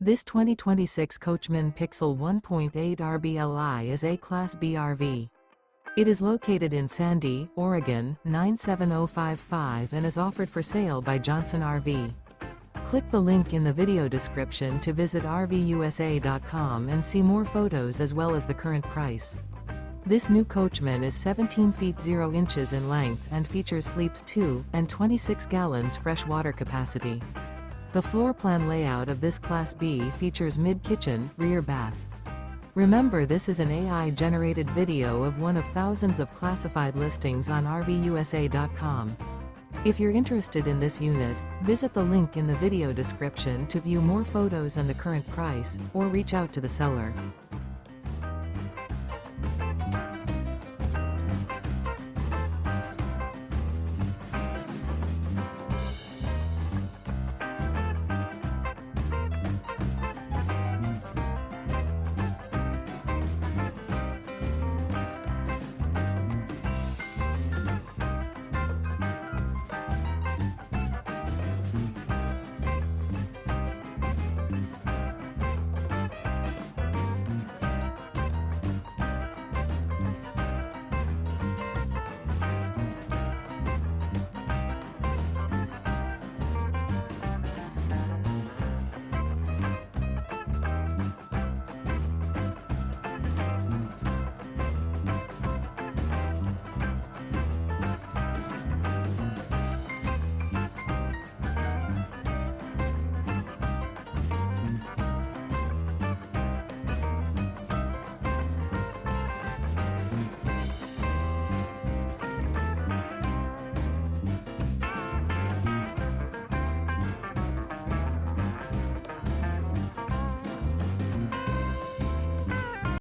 This 2026 Coachmen Pixel 1.8 RBLI is a Class B RV. It is located in Sandy, Oregon, 97055 and is offered for sale by Johnson RV. Click the link in the video description to visit RVUSA.com and see more photos as well as the current price. This new Coachmen is 17 feet 0 inches in length and features sleeps 2 and 26 gallons fresh water capacity. The floor plan layout of this Class B features mid-kitchen, rear bath. Remember, this is an AI-generated video of one of thousands of classified listings on RVUSA.com. If you're interested in this unit, visit the link in the video description to view more photos and the current price, or reach out to the seller.